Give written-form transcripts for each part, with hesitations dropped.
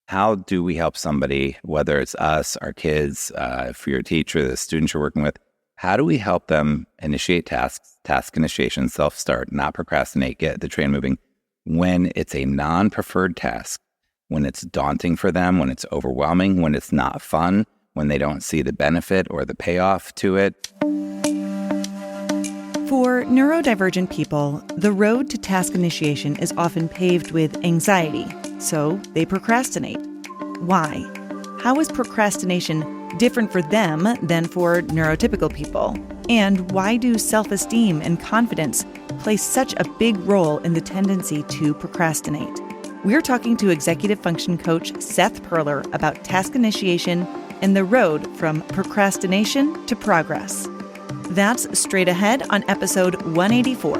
How do we help somebody, whether it's us, our kids, if you're a teacher, the students you're working with, how do we help them initiate tasks, task initiation, self-start, not procrastinate, get the train moving when it's a non-preferred task, when it's daunting for them, when it's overwhelming, when it's not fun, when they don't see the benefit or the payoff to it? For neurodivergent people, the road to task initiation is often paved with anxiety, so they procrastinate. Why? How is procrastination different for them than for neurotypical people? And why do self-esteem and confidence play such a big role in the tendency to procrastinate? We're talking to executive function coach Seth Perler about task initiation and the road from procrastination to progress. That's straight ahead on episode 184.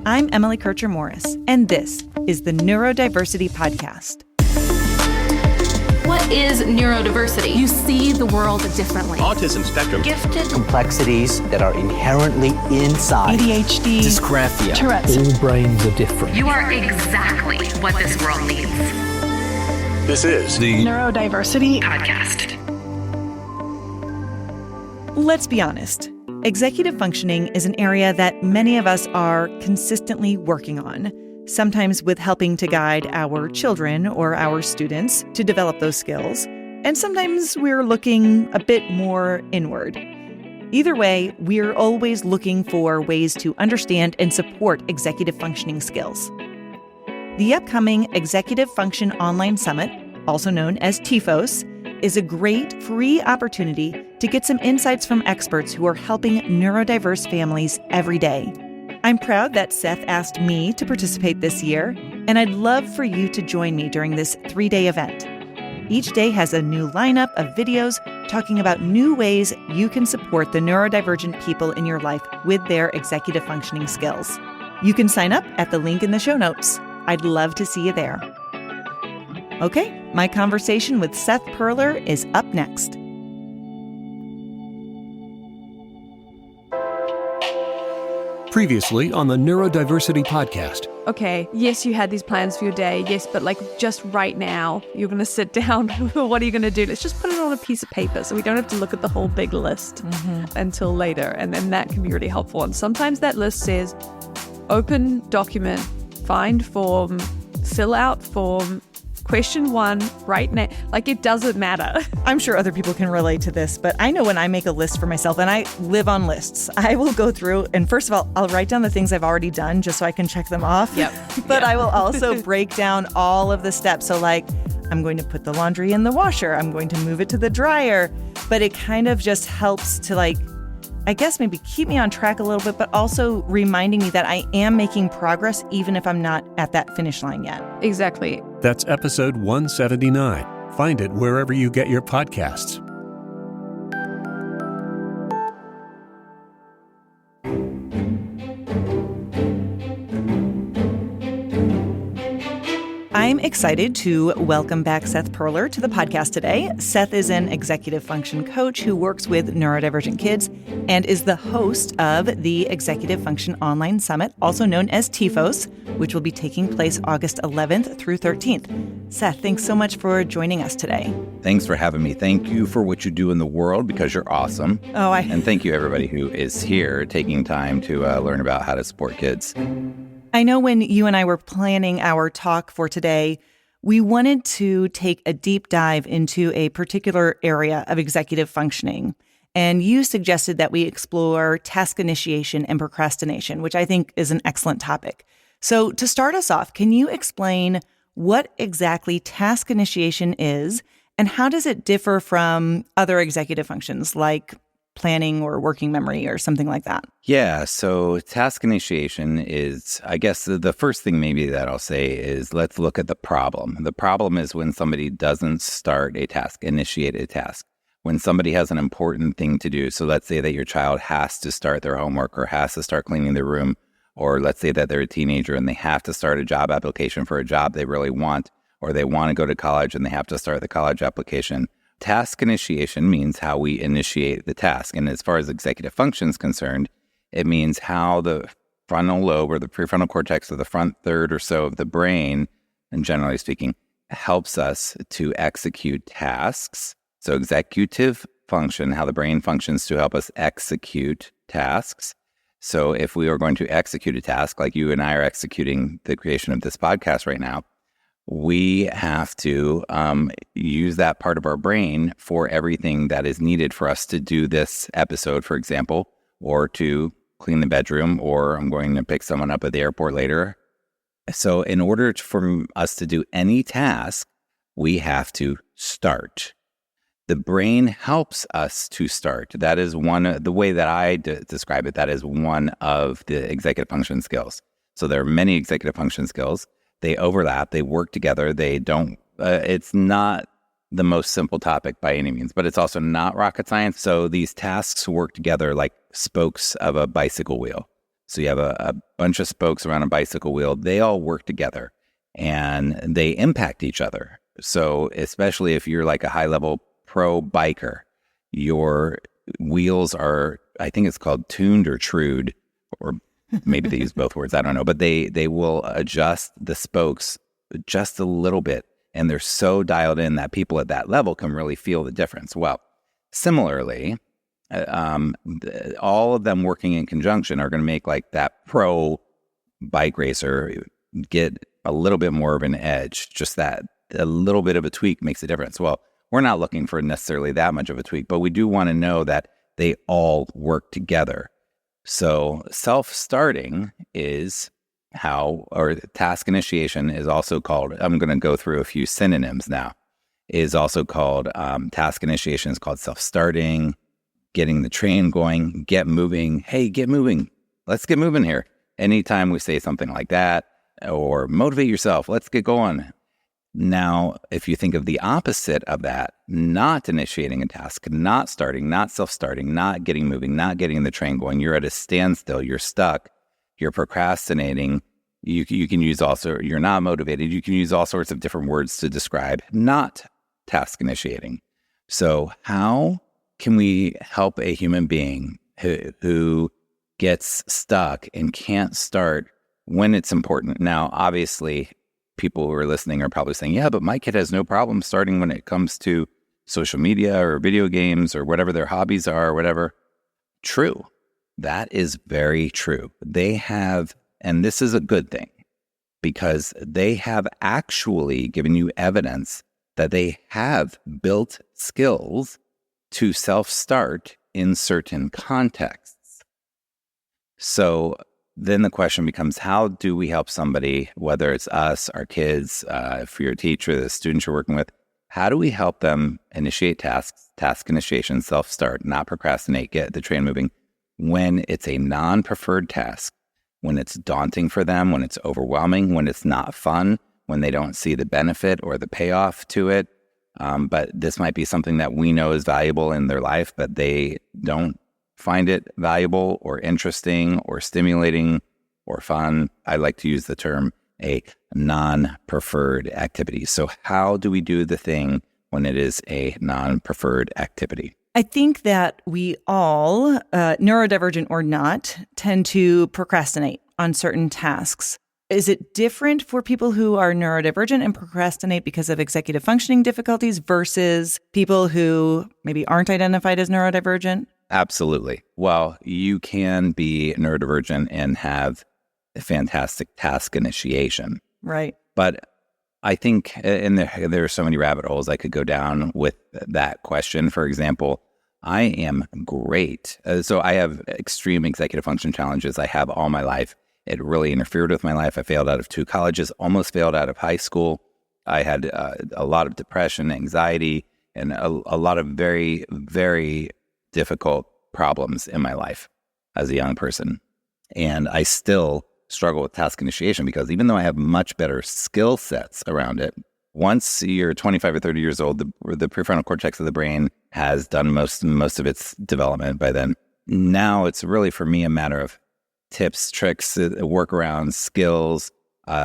I'm Emily Kircher-Morris, and this is the Neurodiversity Podcast. What is neurodiversity? You see the world differently. Autism spectrum. Gifted. Complexities that are inherently inside. ADHD. Dysgraphia. Tourette's. All brains are different. You are exactly what this world needs. This is the Neurodiversity Podcast. Let's be honest. Executive functioning is an area that many of us are consistently working on, sometimes with helping to guide our children or our students to develop those skills, and sometimes we're looking a bit more inward. Either way, we're always looking for ways to understand and support executive functioning skills. The upcoming Executive Function Online Summit, also known as TEFOS, is a great free opportunity to get some insights from experts who are helping neurodiverse families every day. I'm proud that Seth asked me to participate this year, and I'd love for you to join me during this 3-day event. Each day has a new lineup of videos talking about new ways you can support the neurodivergent people in your life with their executive functioning skills. You can sign up at the link in the show notes. I'd love to see you there. Okay, my conversation with Seth Perler is up next. Previously on the Neurodiversity Podcast. Okay, yes, you had these plans for your day, yes, but like just right now, you're going to sit down. What are you going to do? Let's just put it on a piece of paper so we don't have to look at the whole big list until later. And then that can be really helpful. And sometimes that list says, open document, find form, fill out form, question 1 right now. Like, it doesn't matter. I'm sure other people can relate to this, but I know when I make a list for myself, and I live on lists, I will go through, and first of all, I'll write down the things I've already done just so I can check them off. Yep. But I will also break down all of the steps. So like, I'm going to put the laundry in the washer. I'm going to move it to the dryer. But it kind of just helps to like, I guess maybe keep me on track a little bit, but also reminding me that I am making progress even if I'm not at that finish line yet. Exactly. That's episode 179. Find it wherever you get your podcasts. I'm excited to welcome back Seth Perler to the podcast today. Seth is an executive function coach who works with neurodivergent kids and is the host of the Executive Function Online Summit, also known as TEFOS, which will be taking place August 11th through 13th. Seth, thanks so much for joining us today. Thanks for having me. Thank you for what you do in the world because you're awesome. And thank you everybody who is here taking time to learn about how to support kids. I know when you and I were planning our talk for today, we wanted to take a deep dive into a particular area of executive functioning. And you suggested that we explore task initiation and procrastination, which I think is an excellent topic. So to start us off, can you explain what exactly task initiation is and how does it differ from other executive functions like planning or working memory or something like that? Yeah, so task initiation is, I guess the first thing maybe that I'll say is let's look at the problem. The problem is when somebody doesn't start a task, initiate a task. When somebody has an important thing to do, so let's say that your child has to start their homework or has to start cleaning their room, or let's say that they're a teenager and they have to start a job application for a job they really want, or they want to go to college and they have to start the college application. Task initiation means how we initiate the task. And as far as executive function is concerned, it means how the frontal lobe or the prefrontal cortex or the front third or so of the brain, and generally speaking, helps us to execute tasks. So executive function, how the brain functions to help us execute tasks. So if we are going to execute a task, like you and I are executing the creation of this podcast right now, we have to use that part of our brain for everything that is needed for us to do this episode, for example, or to clean the bedroom, or I'm going to pick someone up at the airport later. So in order for us to do any task, we have to start. The brain helps us to start. That is the way that I describe it, that is one of the executive function skills. So there are many executive function skills. They overlap, they work together. They don't, it's not the most simple topic by any means, but it's also not rocket science. So these tasks work together like spokes of a bicycle wheel. So you have a bunch of spokes around a bicycle wheel. They all work together and they impact each other. So especially if you're like a high-level pro biker, your wheels are, I think it's called tuned or trued, or maybe they use both words, I don't know, but they will adjust the spokes just a little bit, and they're so dialed in that people at that level can really feel the difference. Well, similarly, all of them working in conjunction are going to make like that pro bike racer get a little bit more of an edge. Just that a little bit of a tweak makes a difference. Well, we're not looking for necessarily that much of a tweak, but we do want to know that they all work together. So self-starting is how, or task initiation is also called, I'm going to go through a few synonyms now, is also called, task initiation is called self-starting, getting the train going, get moving. Hey, get moving. Let's get moving here. Anytime we say something like that, or motivate yourself, let's get going. Now, if you think of the opposite of that, not initiating a task, not starting, not self-starting, not getting moving, not getting the train going, you're at a standstill, you're stuck, you're procrastinating, you can use also, you're not motivated, you can use all sorts of different words to describe not task initiating. So how can we help a human being who gets stuck and can't start when it's important? Now, obviously, people who are listening are probably saying, yeah, but my kid has no problem starting when it comes to social media or video games or whatever their hobbies are or whatever. True. That is very true. They have, and this is a good thing, because they have actually given you evidence that they have built skills to self-start in certain contexts. So then the question becomes, how do we help somebody, whether it's us, our kids, if you're a teacher, the students you're working with, how do we help them initiate tasks, task initiation, self-start, not procrastinate, get the train moving when it's a non-preferred task, when it's daunting for them, when it's overwhelming, when it's not fun, when they don't see the benefit or the payoff to it. But this might be something that we know is valuable in their life, but they don't find it valuable or interesting or stimulating or fun. I like to use the term a non-preferred activity. So how do we do the thing when it is a non-preferred activity? I think that we all, neurodivergent or not, tend to procrastinate on certain tasks. Is it different for people who are neurodivergent and procrastinate because of executive functioning difficulties versus people who maybe aren't identified as neurodivergent? Absolutely. Well, you can be neurodivergent and have a fantastic task initiation. Right. But I think, and there are so many rabbit holes I could go down with that question. For example, I am great. So I have extreme executive function challenges I have all my life. It really interfered with my life. I failed out of 2 colleges, almost failed out of high school. I had a lot of depression, anxiety, and a lot of very, very difficult problems in my life as a young person. And I still struggle with task initiation because even though I have much better skill sets around it, once you're 25 or 30 years old, the prefrontal cortex of the brain has done most of its development by then. Now it's really, for me, a matter of tips, tricks, workarounds, skills,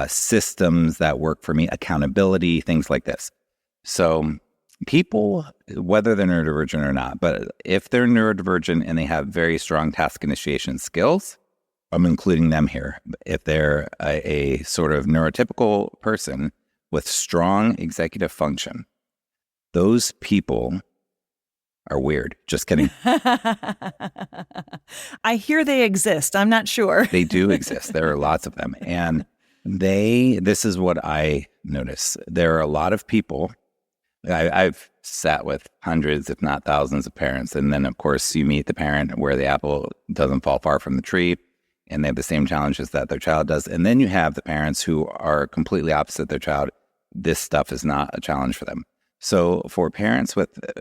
systems that work for me, accountability, things like this. So people, whether they're neurodivergent or not, but if they're neurodivergent and they have very strong task initiation skills, I'm including them here. If they're a sort of neurotypical person with strong executive function, those people are weird. Just kidding. I hear they exist. I'm not sure. They do exist. There are lots of them. And this is what I notice. There are a lot of people. I've sat with hundreds, if not thousands of parents. And then, of course, you meet the parent where the apple doesn't fall far from the tree, and they have the same challenges that their child does. And then you have the parents who are completely opposite their child. This stuff is not a challenge for them. So for parents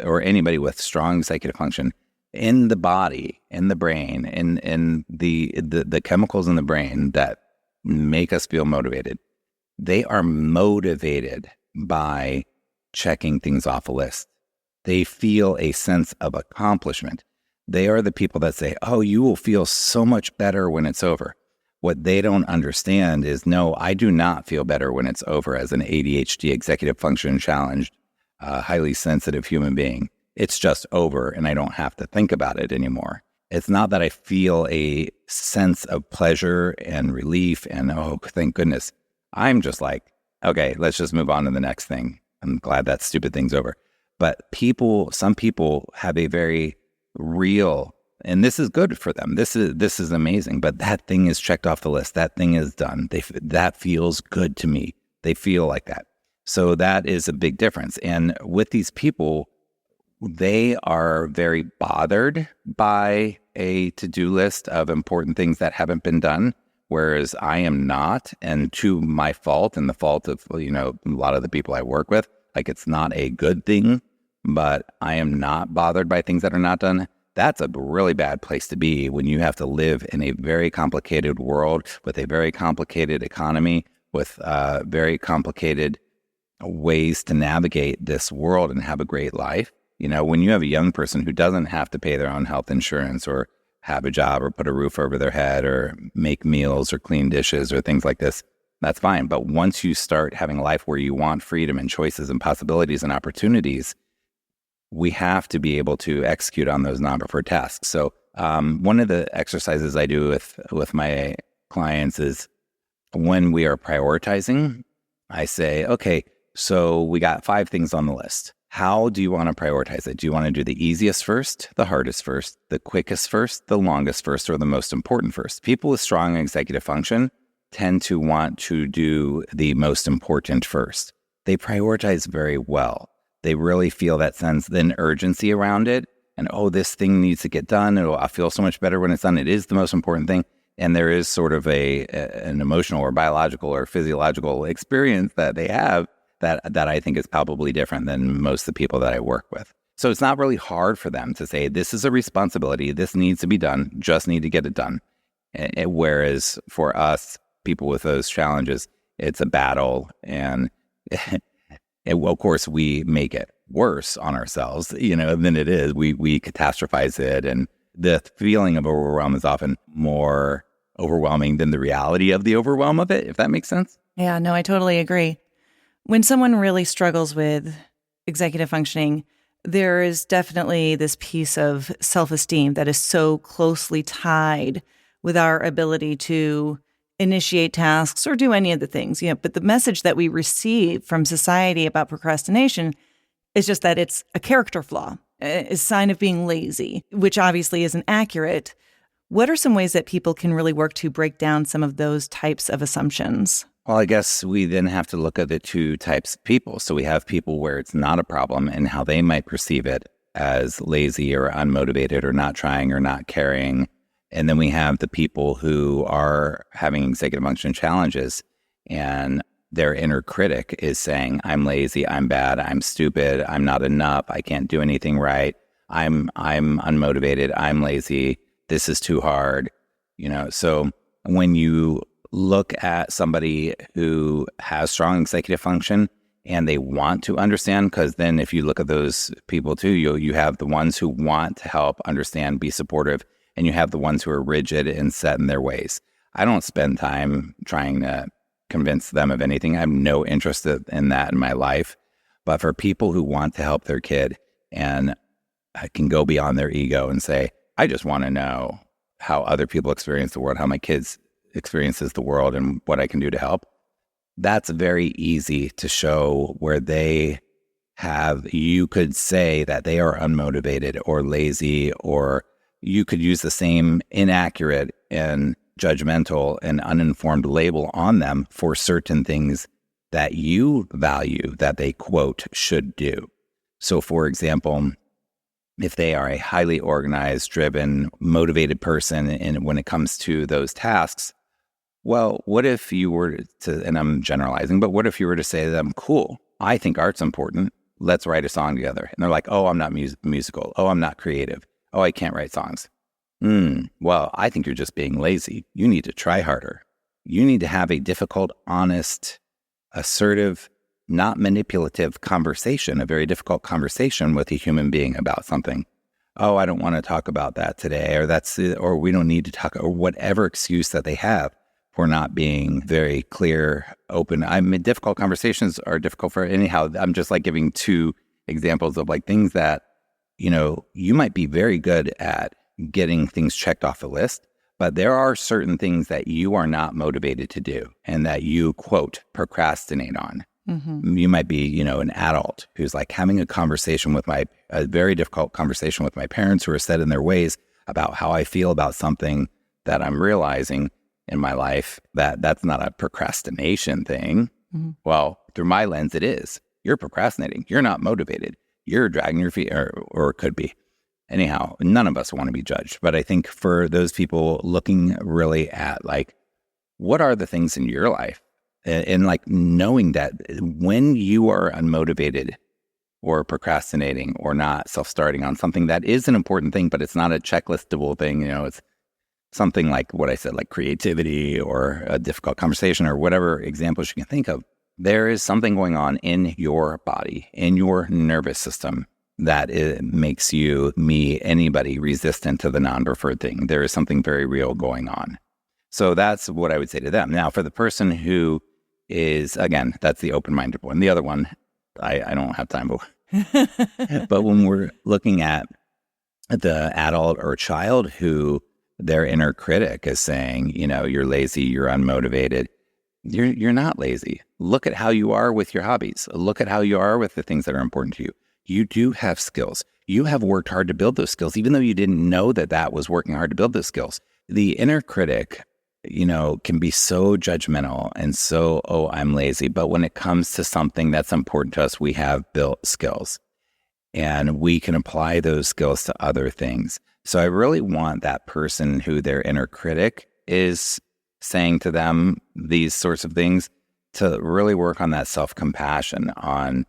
or anybody with strong executive function, in the body, in the brain, in the chemicals in the brain that make us feel motivated, they are motivated by checking things off a list. They feel a sense of accomplishment. They are the people that say, oh, you will feel so much better when it's over. What they don't understand is, no, I do not feel better when it's over as an ADHD executive function challenged, highly sensitive human being. It's just over and I don't have to think about it anymore. It's not that I feel a sense of pleasure and relief and, oh, thank goodness. I'm just like, okay, let's just move on to the next thing. I'm glad that stupid thing's over. But some people have a very real, and this is good for them. This is amazing, but that thing is checked off the list. That thing is done. That feels good to me. They feel like that. So that is a big difference. And with these people, they are very bothered by a to-do list of important things that haven't been done, whereas I am not. And to my fault and the fault of, a lot of the people I work with, like, it's not a good thing, but I am not bothered by things that are not done. That's a really bad place to be when you have to live in a very complicated world with a very complicated economy, with very complicated ways to navigate this world and have a great life. When you have a young person who doesn't have to pay their own health insurance or have a job or put a roof over their head or make meals or clean dishes or things like this, that's fine. But once you start having a life where you want freedom and choices and possibilities and opportunities, we have to be able to execute on those non-preferred tasks. So one of the exercises I do with my clients is when we are prioritizing, I say, okay, so we got 5 things on the list. How do you want to prioritize it? Do you want to do the easiest first, the hardest first, the quickest first, the longest first, or the most important first? People with strong executive function tend to want to do the most important first. They prioritize very well. They really feel that sense, then urgency around it. And, oh, this thing needs to get done. I feel so much better when it's done. It is the most important thing. And there is sort of an emotional or biological or physiological experience that they have that I think is probably different than most of the people that I work with. So it's not really hard for them to say, this is a responsibility. This needs to be done. Just need to get it done. Whereas for us, people with those challenges, it's a battle. And of course, we make it worse on ourselves, than it is. We catastrophize it. And the feeling of overwhelm is often more overwhelming than the reality of the overwhelm of it, if that makes sense. Yeah, no, I totally agree. When someone really struggles with executive functioning, there is definitely this piece of self-esteem that is so closely tied with our ability to initiate tasks or do any of the things. But the message that we receive from society about procrastination is just that it's a character flaw, a sign of being lazy, which obviously isn't accurate. What are some ways that people can really work to break down some of those types of assumptions? Well, I guess we then have to look at the 2 types of people. So we have people where it's not a problem and how they might perceive it as lazy or unmotivated or not trying or not caring. And then we have the people who are having executive function challenges and their inner critic is saying, I'm lazy, I'm bad, I'm stupid, I'm not enough, I can't do anything right, I'm unmotivated, I'm lazy, this is too hard. So when you look at somebody who has strong executive function and they want to understand, because then if you look at those people too, you have the ones who want to help, understand, be supportive, and you have the ones who are rigid and set in their ways. I don't spend time trying to convince them of anything. I have no interest in that in my life. But for people who want to help their kid and I can go beyond their ego and say, I just want to know how other people experience the world, how my kids experiences the world and what I can do to help. that's very easy to show where you could say that they are unmotivated or lazy, or you could use the same inaccurate and judgmental and uninformed label on them for certain things that you value that they, quote, should do. So, for example, if they are a highly organized, driven, motivated person, and when it comes to those tasks, well, what if you were to, and I'm generalizing, but what if you were to say to them, cool, I think art's important. Let's write a song together. And they're like, oh, I'm not musical. Oh, I'm not creative. Oh, I can't write songs. Well, I think you're just being lazy. You need to try harder. You need to have a difficult, honest, assertive, not manipulative conversation, a very difficult conversation with a human being about something. Oh, I don't want to talk about that today, or we don't need to talk, or whatever excuse that they have for not being very clear, open. I mean, difficult conversations are difficult for anyhow. I'm just like giving two examples of like things that, you might be very good at getting things checked off the list, but there are certain things that you are not motivated to do and that you, quote, procrastinate on. Mm-hmm. You might be, an adult who's like having a very difficult conversation with my parents who are set in their ways about how I feel about something that I'm realizing in my life that's not a procrastination thing. Mm-hmm. Well, through my lens, it is. You're procrastinating. You're not motivated. You're dragging your feet, or it could be. Anyhow, none of us want to be judged. But I think for those people looking really at like, what are the things in your life? And like knowing that when you are unmotivated or procrastinating or not self-starting on something that is an important thing, but it's not a checklistable thing, it's something like what I said, like creativity or a difficult conversation or whatever examples you can think of, there is something going on in your body, in your nervous system that it makes you, me, anybody resistant to the non-preferred thing. There is something very real going on. So that's what I would say to them. Now, for the person who is, again, that's the open-minded one. The other one, I don't have time for. But when we're looking at the adult or child who their inner critic is saying, you're lazy, you're unmotivated, you're not lazy. Look at how you are with your hobbies. Look at how you are with the things that are important to you. You do have skills. You have worked hard to build those skills, even though you didn't know that was working hard to build those skills. The inner critic, can be so judgmental and so, oh, I'm lazy. But when it comes to something that's important to us, we have built skills and we can apply those skills to other things. So I really want that person who their inner critic is saying to them these sorts of things to really work on that self-compassion, on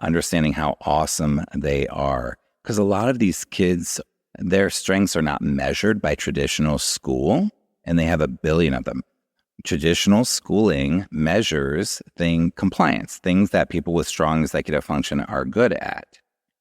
understanding how awesome they are. Because a lot of these kids, their strengths are not measured by traditional school, and they have a billion of them. Traditional schooling measures compliance, things that people with strong executive function are good at.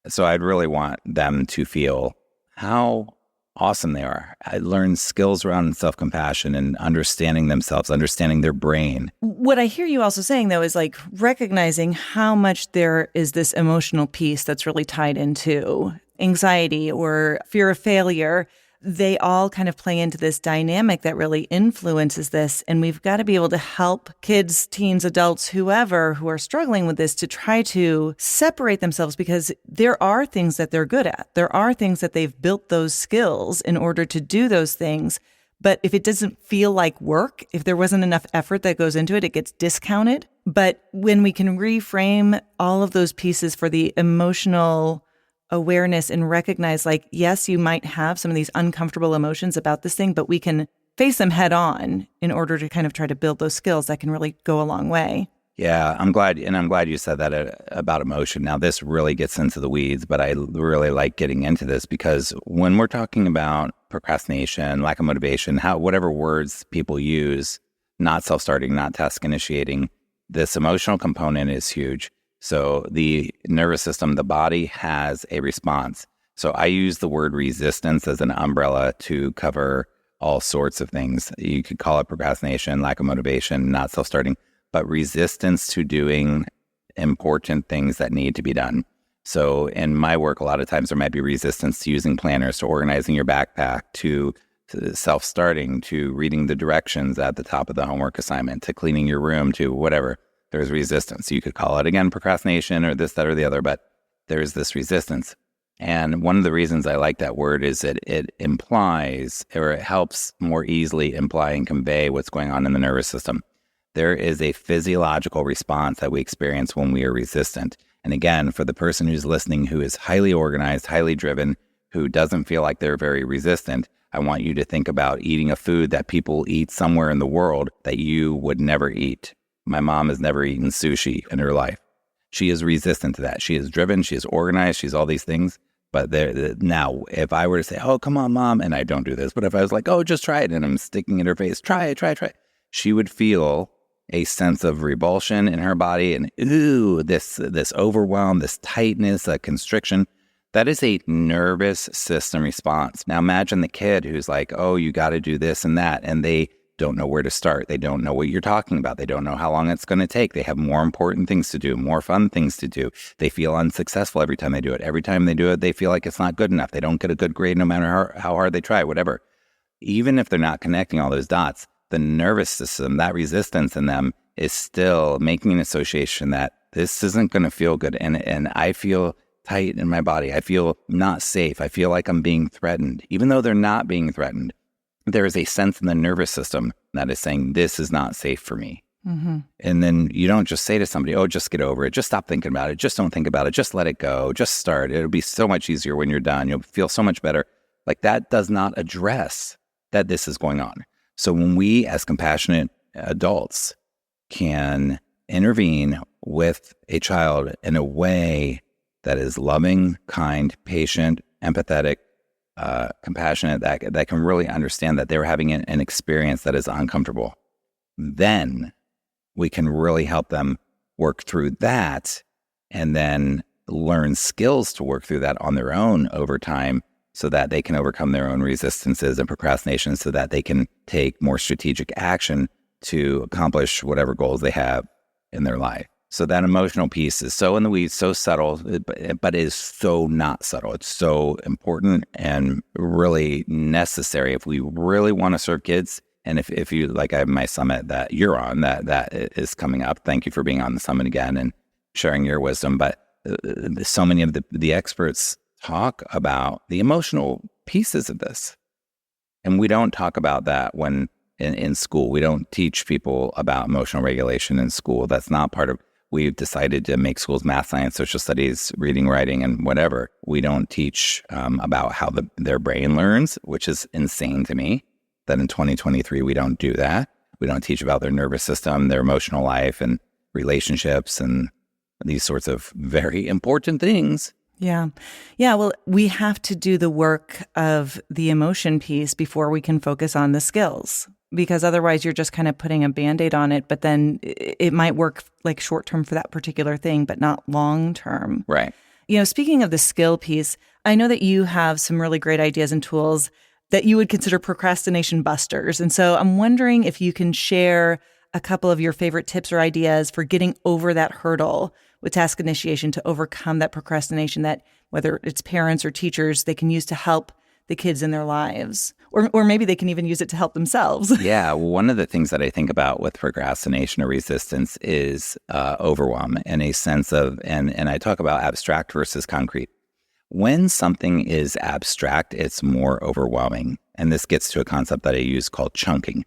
So I'd really want them to feel how awesome they are. I learned skills around self-compassion and understanding themselves, understanding their brain. What I hear you also saying, though, is like recognizing how much there is this emotional piece that's really tied into anxiety or fear of failure. They all kind of play into this dynamic that really influences this. And we've got to be able to help kids, teens, adults, whoever who are struggling with this to try to separate themselves, because there are things that they're good at. There are things that they've built those skills in order to do those things. But if it doesn't feel like work, if there wasn't enough effort that goes into it, it gets discounted. But when we can reframe all of those pieces for the emotional awareness and recognize, like, yes, you might have some of these uncomfortable emotions about this thing, but we can face them head on in order to kind of try to build those skills that can really go a long way. Yeah, I'm glad you said that about emotion. Now, this really gets into the weeds, but I really like getting into this because when we're talking about procrastination, lack of motivation, whatever words people use, not self-starting, not task initiating, this emotional component is huge. So the nervous system, the body has a response. So I use the word resistance as an umbrella to cover all sorts of things. You could call it procrastination, lack of motivation, not self-starting, but resistance to doing important things that need to be done. So in my work, a lot of times there might be resistance to using planners, to organizing your backpack, to self-starting to reading the directions at the top of the homework assignment to cleaning your room to whatever, there's resistance. You could call it, again, procrastination or this, that, or the other, but there's this resistance. And one of the reasons I like that word is that it implies, or it helps more easily imply and convey what's going on in the nervous system. There is a physiological response that we experience when we are resistant. And again, for the person who's listening who is highly organized, highly driven, who doesn't feel like they're very resistant, I want you to think about eating a food that people eat somewhere in the world that you would never eat. My mom has never eaten sushi in her life. She is resistant to that. She is driven, she is organized, she's all these things. But now, if I were to say, oh, come on, Mom, and I don't do this, but if I was like, oh, just try it, and I'm sticking in her face, try it, she would feel a sense of revulsion in her body and, ooh, this overwhelm, this tightness, a constriction. That is a nervous system response. Now, imagine the kid who's like, oh, you got to do this and that, and they don't know where to start. They don't know what you're talking about. They don't know how long it's going to take. They have more important things to do, more fun things to do. They feel unsuccessful every time they do it. Every time they do it, they feel like it's not good enough. They don't get a good grade no matter how hard they try, whatever. Even if they're not connecting all those dots, the nervous system, that resistance in them is still making an association that this isn't going to feel good. And I feel tight in my body. I feel not safe. I feel like I'm being threatened, even though they're not being threatened. There is a sense in the nervous system that is saying, this is not safe for me. Mm-hmm. And then you don't just say to somebody, oh, just get over it. Just stop thinking about it. Just don't think about it. Just let it go. Just start. It'll be so much easier when you're done. You'll feel so much better. Like, that does not address that this is going on. So when we, as compassionate adults, can intervene with a child in a way that is loving, kind, patient, empathetic, compassionate, that can really understand that they're having an experience that is uncomfortable, then we can really help them work through that and then learn skills to work through that on their own over time so that they can overcome their own resistances and procrastination so that they can take more strategic action to accomplish whatever goals they have in their life. So that emotional piece is so in the weeds, so subtle, but is so not subtle. It's so important and really necessary if we really want to serve kids. And if you, like, I have my summit that you're on, that is coming up. Thank you for being on the summit again and sharing your wisdom. But so many of the experts talk about the emotional pieces of this. And we don't talk about that when in school. We don't teach people about emotional regulation in school. That's not part of. We've decided to make schools math, science, social studies, reading, writing, and whatever. We don't teach about how their brain learns, which is insane to me that in 2023 we don't do that. We don't teach about their nervous system, their emotional life, and relationships, and these sorts of very important things. Yeah. Well, we have to do the work of the emotion piece before we can focus on the skills. Because otherwise you're just kind of putting a Band-Aid on it, but then it might work like short term for that particular thing, but not long term. Right. You know, speaking of the skill piece, I know that you have some really great ideas and tools that you would consider procrastination busters. And so I'm wondering if you can share a couple of your favorite tips or ideas for getting over that hurdle with task initiation to overcome that procrastination that whether it's parents or teachers, they can use to help the kids in their lives, or maybe they can even use it to help themselves. Yeah. One of the things that I think about with procrastination or resistance is overwhelm and a sense of, and I talk about abstract versus concrete. When something is abstract, it's more overwhelming. And this gets to a concept that I use called chunking,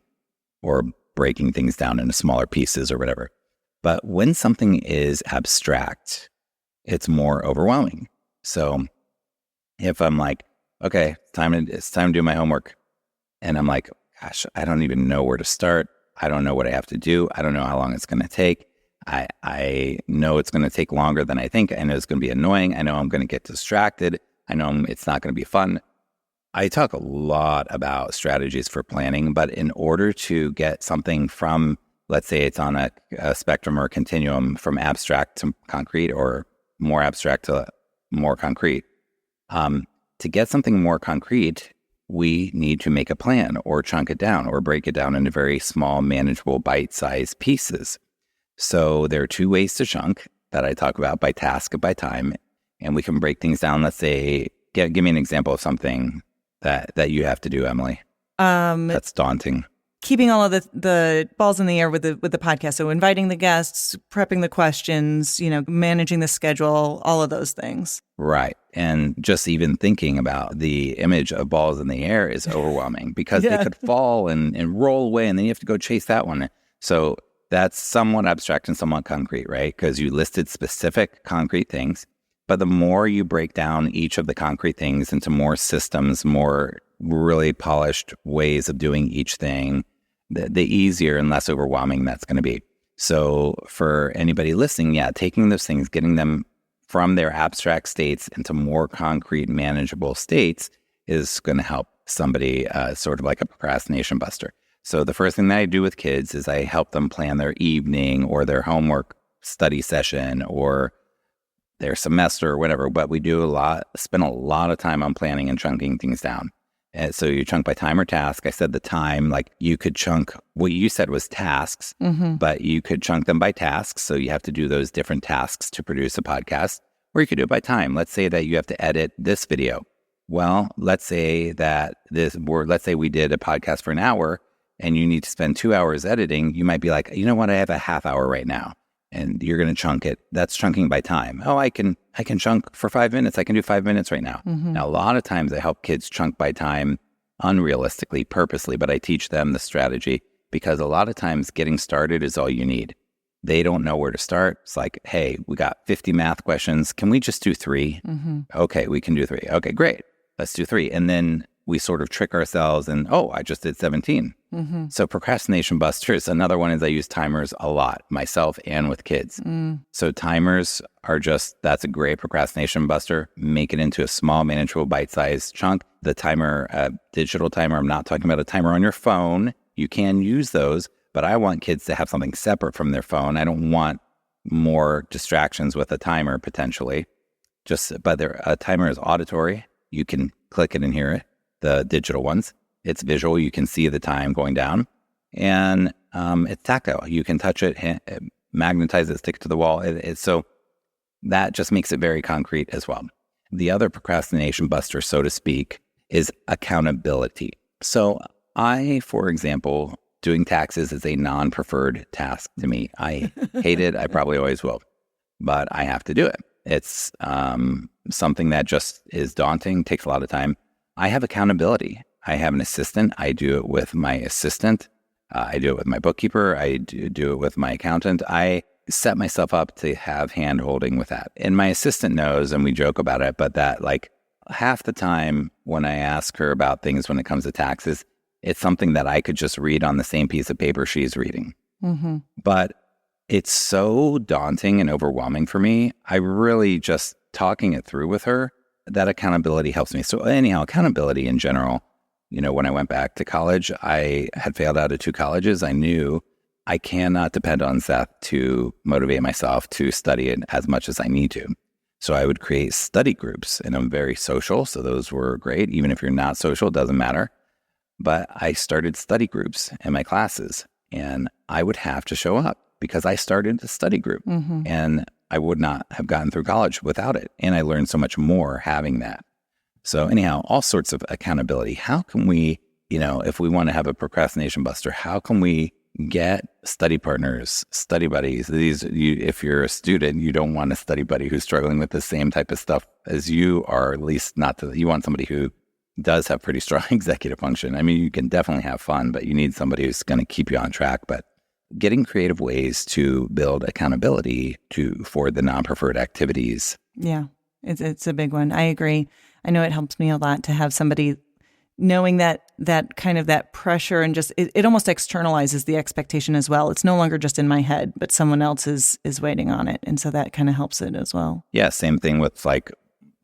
or breaking things down into smaller pieces or whatever. But when something is abstract, it's more overwhelming. So if I'm like, okay, it's time to do my homework. And I'm like, gosh, I don't even know where to start. I don't know what I have to do. I don't know how long it's going to take. I know it's going to take longer than I think. I know it's going to be annoying. I know I'm going to get distracted. I know it's not going to be fun. I talk a lot about strategies for planning, but in order to get something from, let's say it's on a spectrum or a continuum from abstract to concrete, or more abstract to more concrete, to get something more concrete, we need to make a plan or chunk it down or break it down into very small, manageable, bite-sized pieces. So there are two ways to chunk that I talk about, by task and by time. And we can break things down. Let's say, give me an example of something that you have to do, Emily. That's daunting. Keeping all of the balls in the air with the podcast. So inviting the guests, prepping the questions, managing the schedule, all of those things. Right. And just even thinking about the image of balls in the air is overwhelming because they could fall and roll away, and then you have to go chase that one. So that's somewhat abstract and somewhat concrete, right? Because you listed specific concrete things. But the more you break down each of the concrete things into more systems, more really polished ways of doing each thing, the easier and less overwhelming that's going to be. So for anybody listening, taking those things, getting them from their abstract states into more concrete, manageable states is going to help somebody sort of like a procrastination buster. So the first thing that I do with kids is I help them plan their evening or their homework study session or their semester or whatever. But we spend a lot of time on planning and chunking things down. And so you chunk by time or task. I said the time, like you could chunk, what you said was tasks, but you could chunk them by tasks. So you have to do those different tasks to produce a podcast, or you could do it by time. Let's say that you have to edit this video. Well, let's say that let's say we did a podcast for an hour and you need to spend 2 hours editing. You might be like, you know what? I have a half hour right now. And you're going to chunk it. That's chunking by time. Oh, I can chunk for 5 minutes. I can do 5 minutes right now. Now, a lot of times I help kids chunk by time unrealistically, purposely, but I teach them the strategy because a lot of times getting started is all you need. They don't know where to start. It's like, hey, we got 50 math questions. Can we just do 3? Okay, we can do 3. Okay, great. Let's do 3. And then we sort of trick ourselves and, I just did 17. So procrastination busters, another one is I use timers a lot, myself and with kids. So timers are that's a great procrastination buster. Make it into a small, manageable, bite-sized chunk. The timer, digital timer, I'm not talking about a timer on your phone. You can use those, but I want kids to have something separate from their phone. I don't want more distractions with a timer potentially. But a timer is auditory. You can click it and hear it. The digital ones, it's visual. You can see the time going down, and it's tactile. You can touch it, magnetize it, stick it to the wall. So that just makes it very concrete as well. The other procrastination buster, so to speak, is accountability. So I, for example, doing taxes is a non-preferred task to me. I hate it. I probably always will, but I have to do it. It's something that just is daunting, takes a lot of time. I have accountability. I have an assistant. I do it with my assistant. I do it with my bookkeeper. I do it with my accountant. I set myself up to have hand-holding with that. And my assistant knows, and we joke about it, but that like half the time when I ask her about things when it comes to taxes, it's something that I could just read on the same piece of paper she's reading. But it's so daunting and overwhelming for me. I really just talking it through with her, that accountability helps me. So anyhow, accountability in general, when I went back to college, I had failed out of 2 colleges. I knew I cannot depend on Seth to motivate myself to study it as much as I need to. So I would create study groups, and I'm very social. So those were great. Even if you're not social, it doesn't matter. But I started study groups in my classes, and I would have to show up because I started a study group. And I would not have gotten through college without it. And I learned so much more having that. So anyhow, all sorts of accountability. How can we, if we want to have a procrastination buster, how can we get study partners, study buddies? If you're a student, you don't want a study buddy who's struggling with the same type of stuff as you are, at least you want somebody who does have pretty strong executive function. I mean, you can definitely have fun, but you need somebody who's going to keep you on track. But getting creative ways to build accountability for the non-preferred activities. Yeah, it's a big one. I agree. I know it helps me a lot to have somebody knowing that kind of that pressure and just it almost externalizes the expectation as well. It's no longer just in my head, but someone else is waiting on it. And so that kind of helps it as well. Yeah, same thing with like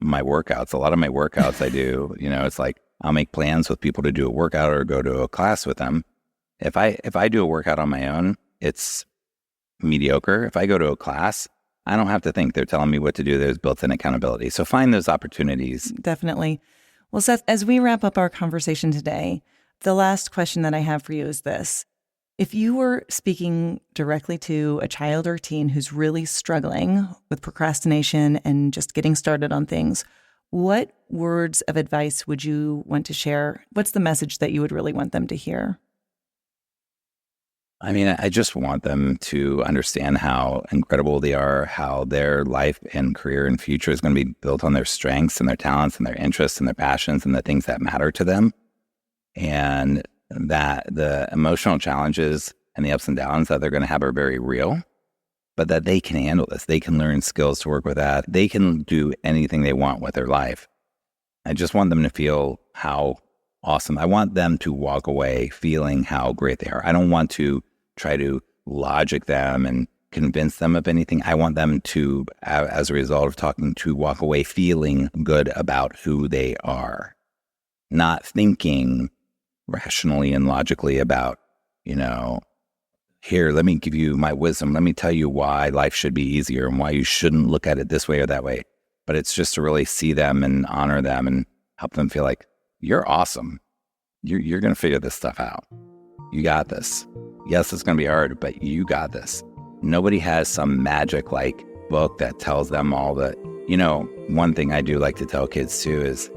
my workouts. A lot of my workouts I do, it's like I'll make plans with people to do a workout or go to a class with them. If I do a workout on my own, it's mediocre. If I go to a class, I don't have to think. They're telling me what to do. There's built-in accountability. So find those opportunities. Definitely. Well, Seth, as we wrap up our conversation today, the last question that I have for you is this. If you were speaking directly to a child or teen who's really struggling with procrastination and just getting started on things, what words of advice would you want to share? What's the message that you would really want them to hear? I mean, I just want them to understand how incredible they are, how their life and career and future is going to be built on their strengths and their talents and their interests and their passions and the things that matter to them. And that the emotional challenges and the ups and downs that they're going to have are very real, but that they can handle this. They can learn skills to work with that. They can do anything they want with their life. I just want them to feel how awesome. I want them to walk away feeling how great they are. I don't want to try to logic them and convince them of anything. I want them to, as a result of talking, to walk away feeling good about who they are, not thinking rationally and logically about, here, let me give you my wisdom. Let me tell you why life should be easier and why you shouldn't look at it this way or that way. But it's just to really see them and honor them and help them feel like, you're awesome. You're going to figure this stuff out. You got this. Yes, it's going to be hard, but you got this. Nobody has some magic book that tells them all that. One thing I do like to tell kids too is,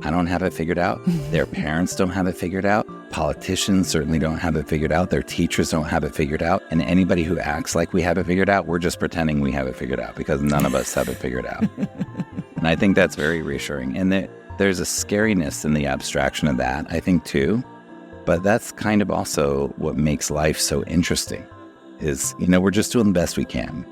I don't have it figured out. Their parents don't have it figured out. Politicians certainly don't have it figured out. Their teachers don't have it figured out. And anybody who acts like we have it figured out, we're just pretending we have it figured out because none of us have it figured out. And I think that's very reassuring. And there's a scariness in the abstraction of that, I think, too. But that's kind of also what makes life so interesting is, we're just doing the best we can.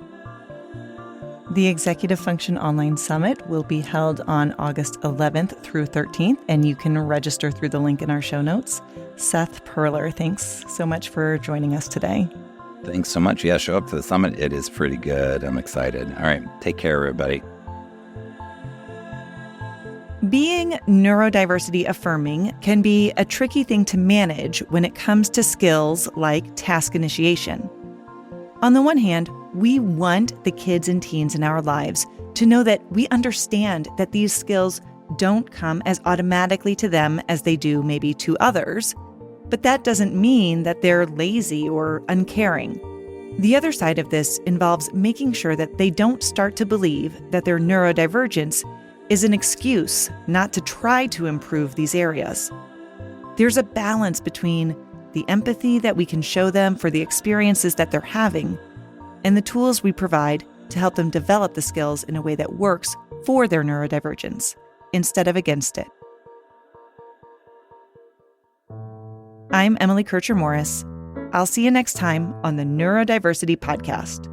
The Executive Function Online Summit will be held on August 11th through 13th, and you can register through the link in our show notes. Seth Perler, thanks so much for joining us today. Thanks so much. Yeah, show up to the summit. It is pretty good. I'm excited. All right, take care, everybody. Being neurodiversity affirming can be a tricky thing to manage when it comes to skills like task initiation. On the one hand, we want the kids and teens in our lives to know that we understand that these skills don't come as automatically to them as they do maybe to others, but that doesn't mean that they're lazy or uncaring. The other side of this involves making sure that they don't start to believe that their neurodivergence is an excuse not to try to improve these areas. There's a balance between the empathy that we can show them for the experiences that they're having and the tools we provide to help them develop the skills in a way that works for their neurodivergence instead of against it. I'm Emily Kircher-Morris. I'll see you next time on the Neurodiversity Podcast.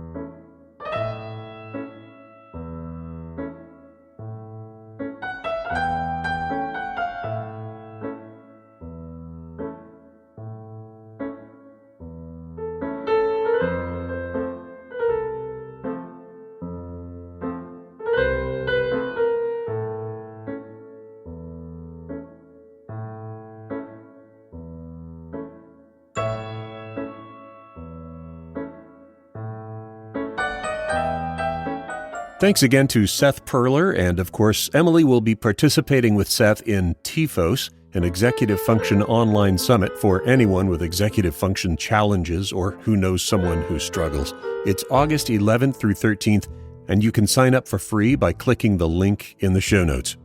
Thanks again to Seth Perler, and of course, Emily will be participating with Seth in TEFOS, an executive function online summit for anyone with executive function challenges or who knows someone who struggles. It's August 11th through 13th, and you can sign up for free by clicking the link in the show notes.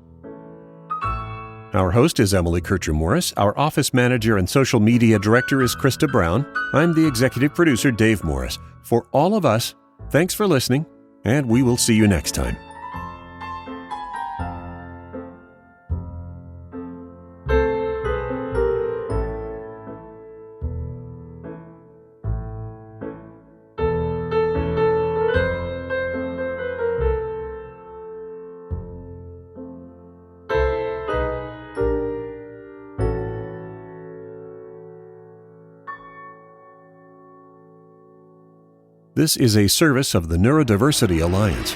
Our host is Emily Kircher-Morris. Our office manager and social media director is Krista Brown. I'm the executive producer, Dave Morris. For all of us, thanks for listening, and we will see you next time. This is a service of the Neurodiversity Alliance.